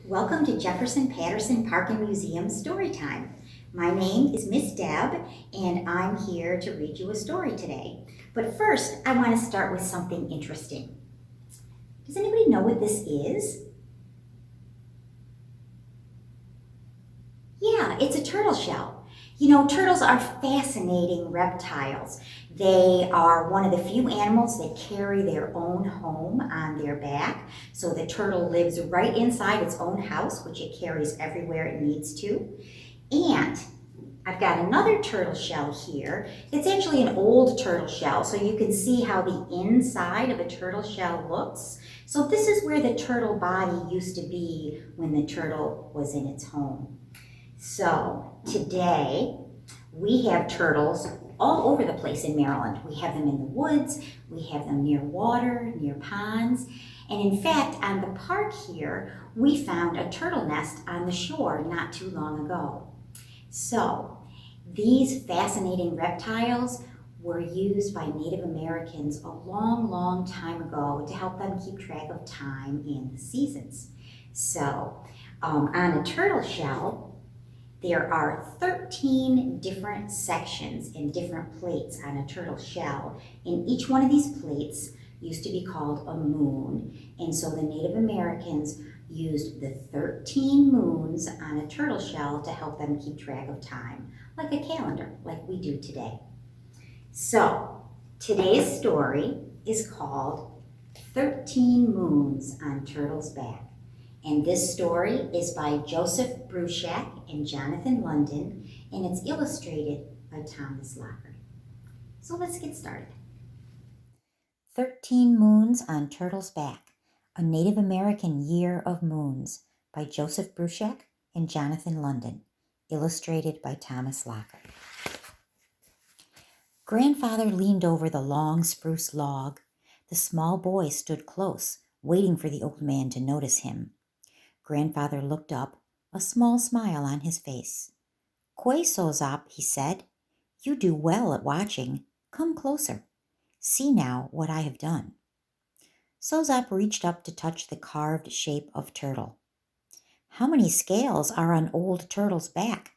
Welcome to Jefferson Patterson Park and Museum Storytime. My name is Miss Deb, and I'm here to read you a story today. But first, I want to start with something interesting. Does anybody know what this is? Yeah, it's a turtle shell. You know, turtles are fascinating reptiles. They are one of the few animals that carry their own home on their back. So the turtle lives right inside its own house, which it carries everywhere it needs to. And I've got another turtle shell here. It's actually an old turtle shell, so you can see how the inside of a turtle shell looks. So this is where the turtle body used to be when the turtle was in its home. So today we have turtles all over the place in Maryland. We have them in the woods, we have them near water, near ponds, and in fact on the park here we found a turtle nest on the shore not too long ago. So these fascinating reptiles were used by Native Americans a long, long time ago to help them keep track of time and the seasons. So on a turtle shell, there are 13 different sections and different plates on a turtle shell, and each one of these plates used to be called a moon. And so the Native Americans used the 13 moons on a turtle shell to help them keep track of time, like a calendar, like we do today. So today's story is called 13 Moons on Turtle's Back. And this story is by Joseph Bruchac and Jonathan London, and it's illustrated by Thomas Locker. So let's get started. 13 Moons on Turtle's Back, a Native American Year of Moons by Joseph Bruchac and Jonathan London, illustrated by Thomas Locker. Grandfather leaned over the long spruce log. The small boy stood close, waiting for the old man to notice him. Grandfather looked up, a small smile on his face. "Kwe Sozop," he said. "You do well at watching. Come closer. See now what I have done." Sozop reached up to touch the carved shape of turtle. "How many scales are on old turtle's back?"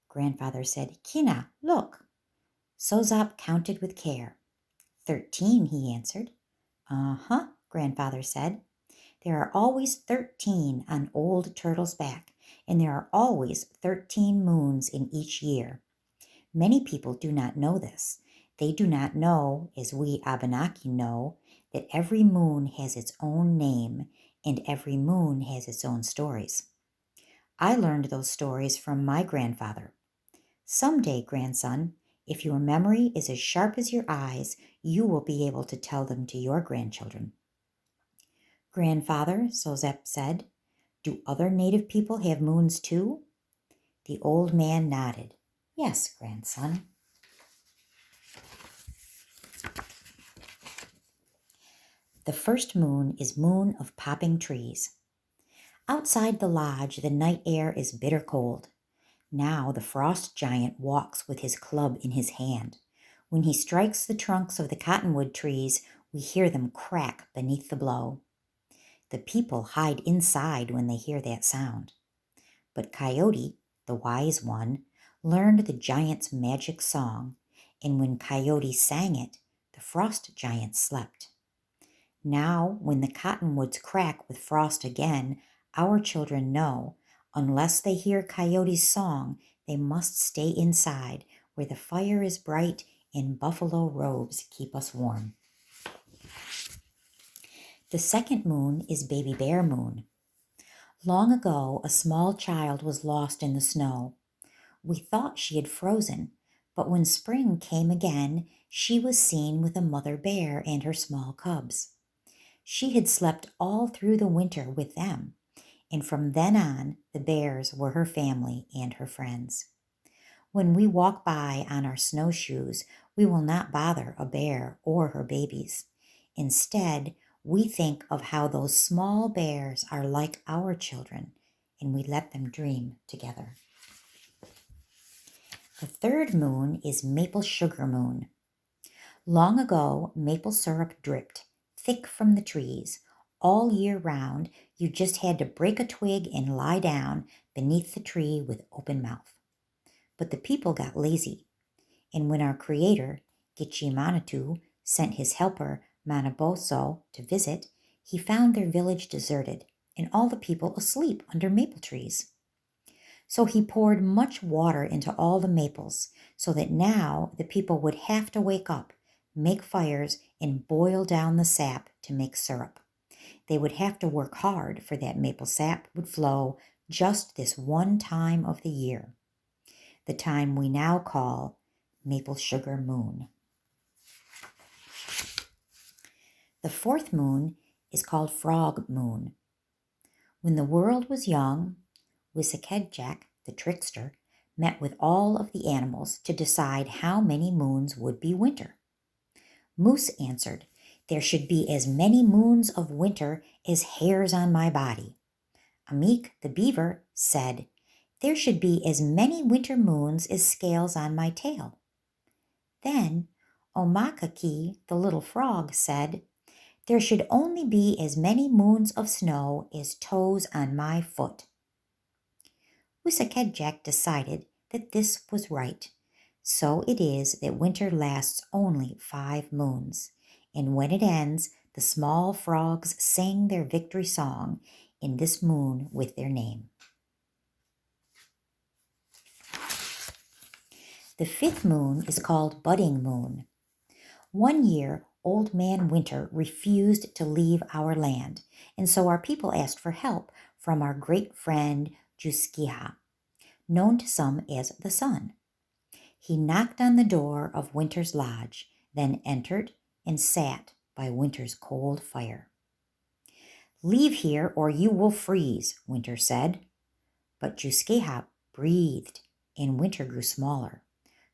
Grandfather said, "Kina, look." Sozop counted with care. 13, he answered. "Uh-huh," Grandfather said. "There are always 13 on old turtle's back, and there are always 13 moons in each year. Many people do not know this. They do not know, as we Abenaki know, that every moon has its own name and every moon has its own stories. I learned those stories from my grandfather. Someday, grandson, if your memory is as sharp as your eyes, you will be able to tell them to your grandchildren." "Grandfather," Sozep said, "do other native people have moons too?" The old man nodded. "Yes, grandson." The first moon is Moon of Popping Trees. Outside the lodge, the night air is bitter cold. Now the frost giant walks with his club in his hand. When he strikes the trunks of the cottonwood trees, we hear them crack beneath the blow. The people hide inside when they hear that sound. But Coyote, the wise one, learned the giant's magic song, and when Coyote sang it, the frost giant slept. Now, when the cottonwoods crack with frost again, our children know, unless they hear Coyote's song, they must stay inside, where the fire is bright and buffalo robes keep us warm. The second moon is Baby Bear Moon. Long ago, a small child was lost in the snow. We thought she had frozen, but when spring came again, she was seen with a mother bear and her small cubs. She had slept all through the winter with them, and from then on, the bears were her family and her friends. When we walk by on our snowshoes, we will not bother a bear or her babies. Instead, we think of how those small bears are like our children, and we let them dream together. The third moon is Maple Sugar Moon. Long ago, maple syrup dripped, thick from the trees, All year round, you just had to break a twig and lie down beneath the tree with open mouth. But the people got lazy, and when our creator, Gichimanatu, sent his helper, Manaboso, to visit, he found their village deserted and all the people asleep under maple trees. So he poured much water into all the maples so that now the people would have to wake up, make fires, and boil down the sap to make syrup. They would have to work hard, for that maple sap would flow just this one time of the year, the time we now call Maple Sugar Moon. The fourth moon is called Frog Moon. When the world was young, Wissakedjack, the trickster, met with all of the animals to decide how many moons would be winter. Moose answered, "There should be as many moons of winter as hairs on my body." Ameek, the beaver, said, "There should be as many winter moons as scales on my tail." Then Omakaki, the little frog, said, "There should only be as many moons of snow as toes on my foot." Wissakedjack decided that this was right. So it is that winter lasts only 5 moons, and when it ends, the small frogs sing their victory song in this moon with their name. The 5th moon is called Budding Moon. One year, Old Man Winter refused to leave our land, and so our people asked for help from our great friend Juskiha, known to some as the Sun. He knocked on the door of Winter's lodge, then entered and sat by Winter's cold fire. "Leave here or you will freeze," Winter said. But Juskiha breathed, and Winter grew smaller.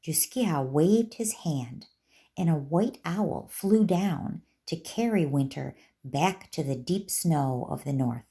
Juskiha waved his hand, and a white owl flew down to carry Winter back to the deep snow of the north.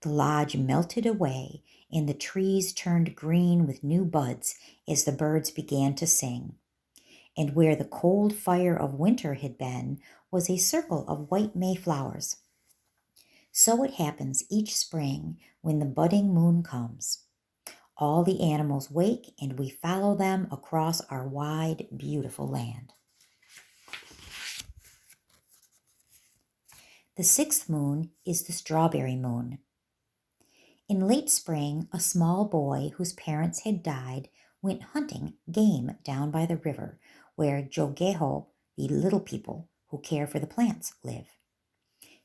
The lodge melted away, and the trees turned green with new buds as the birds began to sing. And where the cold fire of winter had been was a circle of white mayflowers. So it happens each spring when the budding moon comes. All the animals wake, and we follow them across our wide, beautiful land. The 6th moon is the Strawberry Moon. In late spring, a small boy whose parents had died went hunting game down by the river where Jogeho, the little people who care for the plants, live.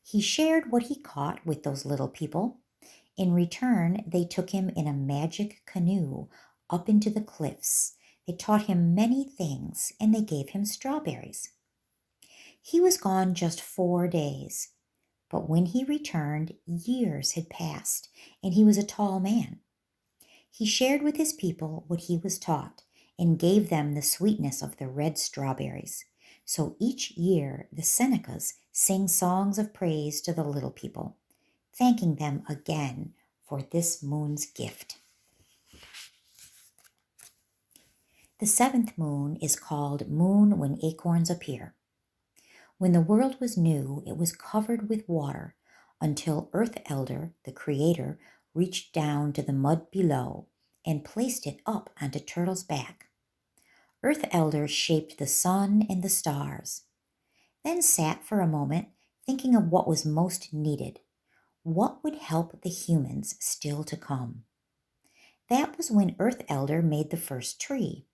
He shared what he caught with those little people. In return, they took him in a magic canoe up into the cliffs. They taught him many things, and they gave him strawberries. He was gone just 4 days, but when he returned, years had passed, and he was a tall man. He shared with his people what he was taught and gave them the sweetness of the red strawberries. So each year the Senecas sing songs of praise to the little people, thanking them again for this moon's gift. The 7th moon is called Moon When Acorns Appear. When the world was new, it was covered with water until Earth Elder, the Creator, reached down to the mud below and placed it up onto Turtle's back. Earth Elder shaped the sun and the stars, then sat for a moment thinking of what was most needed. What would help the humans still to come? That was when Earth Elder made the first tree,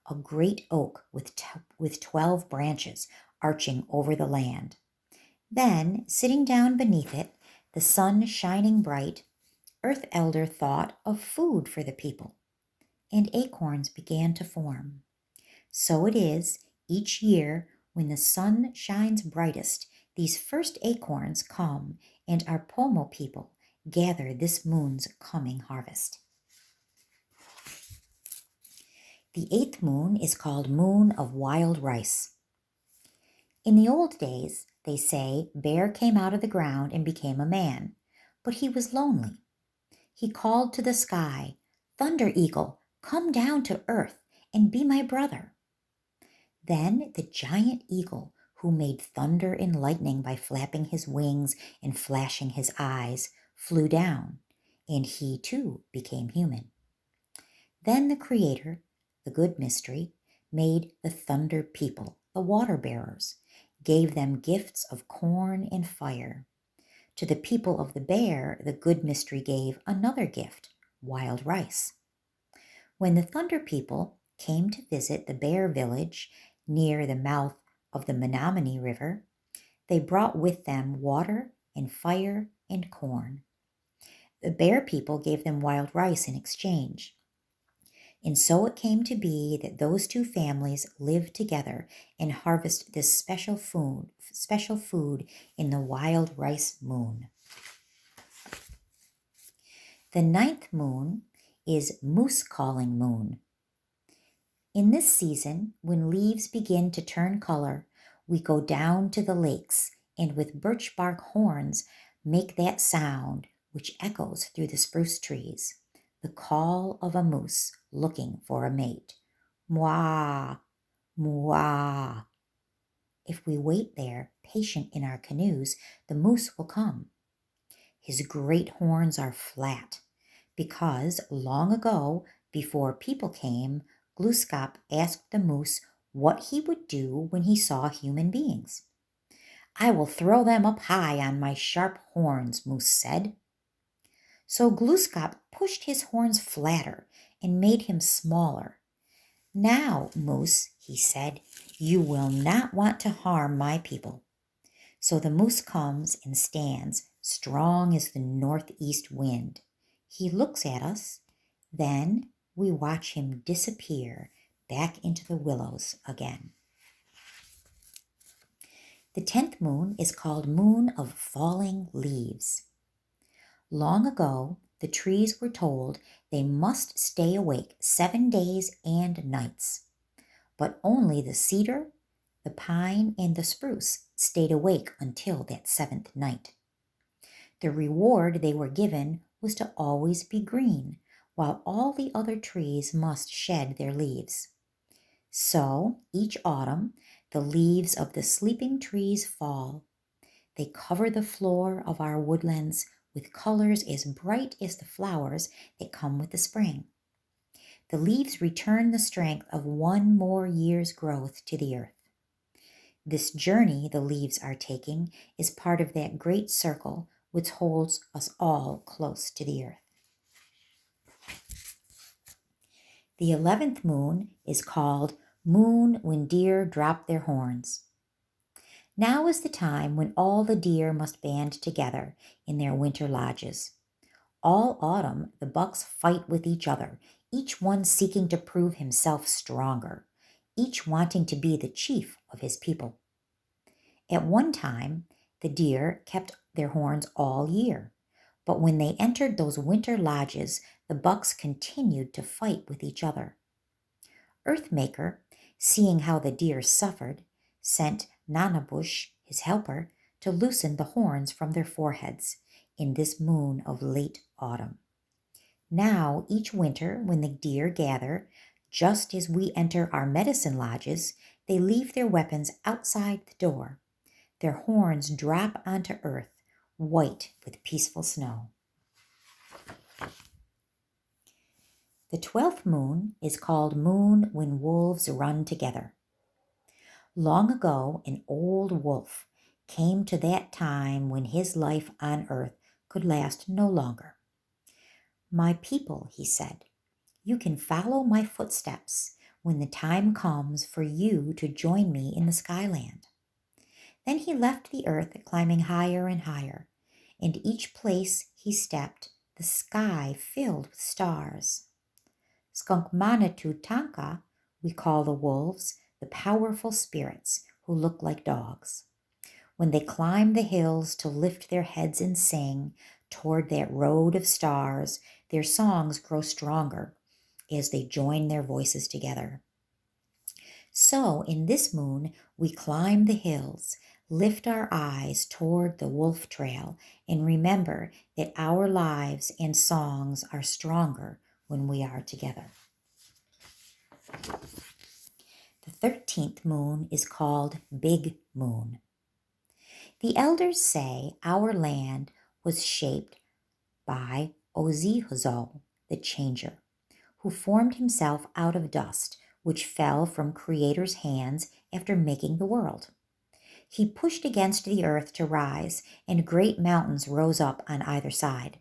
a great oak with 12 branches arching over the land. Then, sitting down beneath it, the sun shining bright, Earth Elder thought of food for the people, and acorns began to form. So it is, each year, when the sun shines brightest, these first acorns come, and our Pomo people gather this moon's coming harvest. The 8th moon is called Moon of Wild Rice. In the old days, they say, Bear came out of the ground and became a man, but he was lonely. He called to the sky, "Thunder Eagle, come down to earth and be my brother." Then the giant eagle, who made thunder and lightning by flapping his wings and flashing his eyes, flew down, and he too became human. Then the Creator, the good mystery, made the thunder people, the water bearers, gave them gifts of corn and fire. To the people of the bear, the good mystery gave another gift, wild rice. When the thunder people came to visit the bear village near the mouth of the Menominee River, they brought with them water and fire and corn. The bear people gave them wild rice in exchange. And so it came to be that those two families lived together and harvest this special food in the wild rice moon. The 9th moon is moose calling moon. In this season, when leaves begin to turn color, we go down to the lakes and with birch bark horns make that sound which echoes through the spruce trees, the call of a moose looking for a mate. Mwah, mwah. If we wait there, patient in our canoes, the moose will come. His great horns are flat, because long ago, before people came, Glooskap asked the moose what he would do when he saw human beings. I will throw them up high on my sharp horns, Moose said. So Glooskap pushed his horns flatter and made him smaller. Now, Moose, he said, you will not want to harm my people. So the moose comes and stands strong as the northeast wind. He looks at us, then we watch him disappear back into the willows again. The 10th moon is called Moon of Falling Leaves. Long ago, the trees were told they must stay awake 7 days and nights, but only the cedar, the pine, and the spruce stayed awake until that 7th night. The reward they were given was to always be green, while all the other trees must shed their leaves. So, each autumn, the leaves of the sleeping trees fall. They cover the floor of our woodlands with colors as bright as the flowers that come with the spring. The leaves return the strength of one more year's growth to the earth. This journey the leaves are taking is part of that great circle which holds us all close to the earth. The 11th moon is called Moon When Deer Drop Their Horns. Now is the time when all the deer must band together in their winter lodges. All autumn, the bucks fight with each other, each one seeking to prove himself stronger, each wanting to be the chief of his people. At one time, the deer kept their horns all year, but when they entered those winter lodges, the bucks continued to fight with each other. Earthmaker, seeing how the deer suffered, sent Nanabush, his helper, to loosen the horns from their foreheads in this moon of late autumn. Now, each winter, when the deer gather, just as we enter our medicine lodges, they leave their weapons outside the door. Their horns drop onto earth, white with peaceful snow. The 12th moon is called Moon When Wolves Run Together. Long ago, an old wolf came to that time when his life on earth could last no longer. My people, he said, you can follow my footsteps when the time comes for you to join me in the skyland. Then he left the earth, climbing higher and higher, and each place he stepped, the sky filled with stars. Skunkmanatu Tanka, we call the wolves, the powerful spirits who look like dogs. When they climb the hills to lift their heads and sing toward that road of stars, their songs grow stronger as they join their voices together. So in this moon, we climb the hills, lift our eyes toward the wolf trail, and remember that our lives and songs are stronger when we are together. The 13th moon is called Big Moon. The elders say our land was shaped by Ozihuzo, the changer, who formed himself out of dust, which fell from Creator's hands after making the world. He pushed against the earth to rise, and great mountains rose up on either side.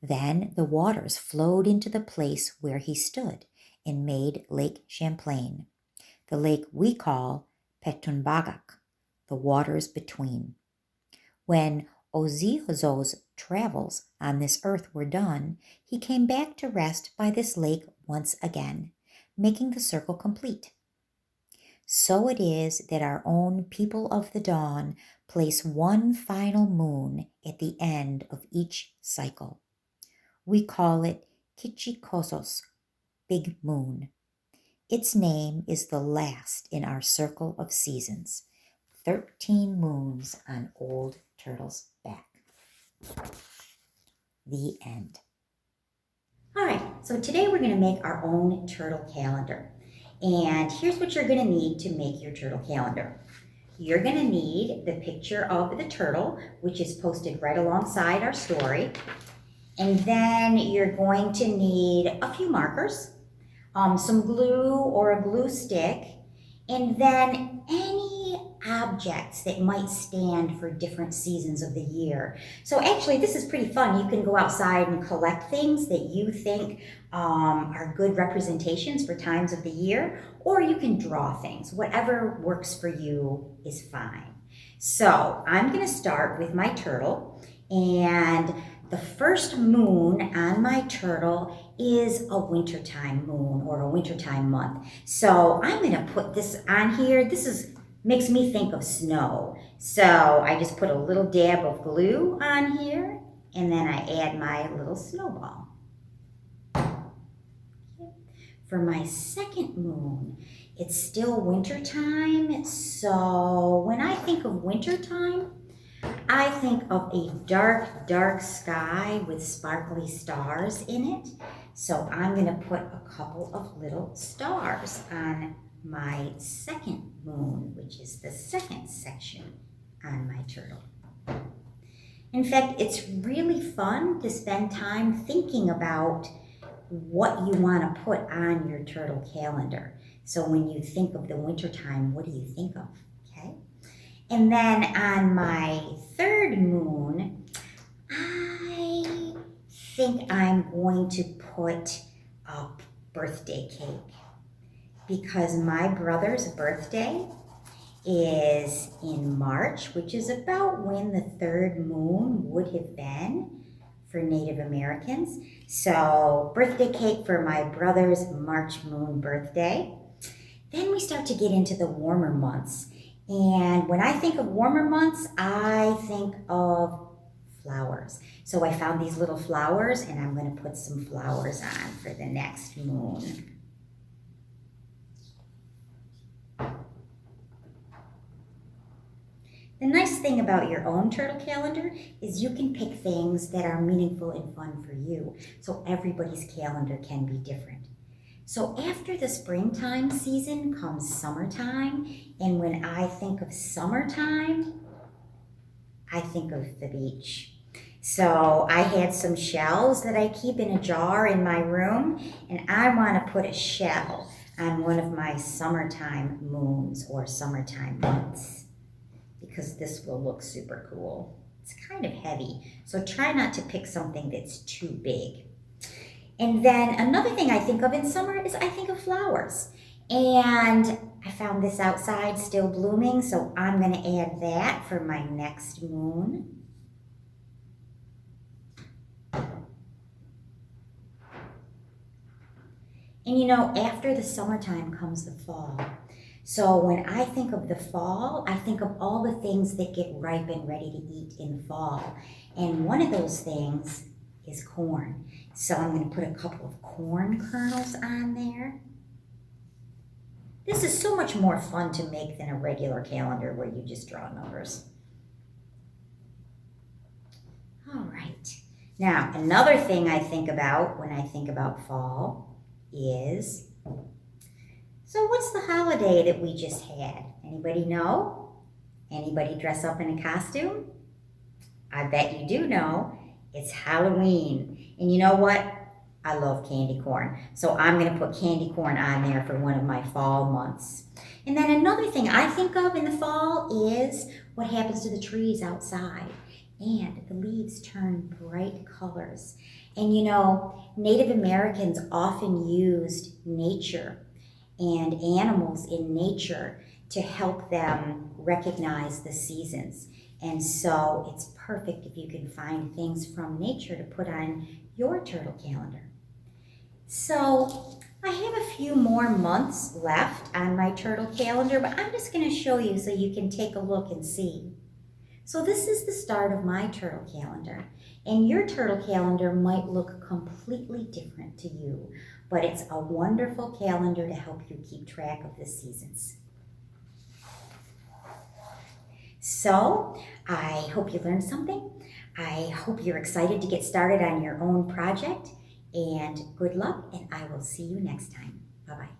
Then the waters flowed into the place where he stood and made Lake Champlain, the lake we call Petunbagak, the waters between. When Ozihuzo's travels on this earth were done, he came back to rest by this lake once again, making the circle complete. So it is that our own people of the dawn place one final moon at the end of each cycle. We call it Kichikosos, Big Moon. Its name is the last in our circle of seasons, 13 moons on Old Turtle's back. The end. All right, so today we're going to make our own turtle calendar. And here's what you're going to need to make your turtle calendar. You're going to need the picture of the turtle, which is posted right alongside our story. And then you're going to need a few markers, some glue or a glue stick, and then any objects that might stand for different seasons of the year. So actually, this is pretty fun. You can go outside and collect things that you think are good representations for times of the year, or you can draw things. Whatever works for you is fine. So I'm going to start with my turtle, and the first moon on my turtle is a wintertime moon or a wintertime month. So I'm going to put this on here. Makes me think of snow. So I just put a little dab of glue on here, and then I add my little snowball. For my second moon, it's still wintertime. So when I think of wintertime, I think of a dark, dark sky with sparkly stars in it. So I'm going to put a couple of little stars on my second moon, which is the second section on my turtle. In fact, it's really fun to spend time thinking about what you want to put on your turtle calendar. So when you think of the wintertime, what do you think of? Okay. And then on my third moon, I think I'm going to put a birthday cake, because my brother's birthday is in March, which is about when the third moon would have been for Native Americans. So birthday cake for my brother's March moon birthday. Then we start to get into the warmer months. And when I think of warmer months, I think of flowers. So I found these little flowers, and I'm going to put some flowers on for the next moon. The nice thing about your own turtle calendar is you can pick things that are meaningful and fun for you. So everybody's calendar can be different. So after the springtime season comes summertime, and when I think of summertime, I think of the beach. So I had some shells that I keep in a jar in my room, and I want to put a shell on one of my summertime moons or summertime months, because this will look super cool. It's kind of heavy, so try not to pick something that's too big. And then another thing I think of in summer is I think of flowers. And I found this outside still blooming, so I'm going to add that for my next moon. And you know, after the summertime comes the fall. So when I think of the fall, I think of all the things that get ripe and ready to eat in the fall. And one of those things is corn. So I'm going to put a couple of corn kernels on there. This is so much more fun to make than a regular calendar where you just draw numbers. All right. Now, another thing I think about when I think about fall is So what's the holiday that we just had? Anybody know? Anybody dress up in a costume? I bet you do know. It's Halloween. And you know what? I love candy corn. So I'm going to put candy corn on there for one of my fall months. And then another thing I think of in the fall is what happens to the trees outside. And the leaves turn bright colors. And you know, Native Americans often used nature and animals in nature to help them recognize the seasons. And so it's perfect if you can find things from nature to put on your turtle calendar. So I have a few more months left on my turtle calendar, but I'm just going to show you so you can take a look and see. So this is the start of my turtle calendar, and your turtle calendar might look completely different to you, but it's a wonderful calendar to help you keep track of the seasons. So I hope you learned something. I hope you're excited to get started on your own project, and good luck, and I will see you next time. Bye-bye.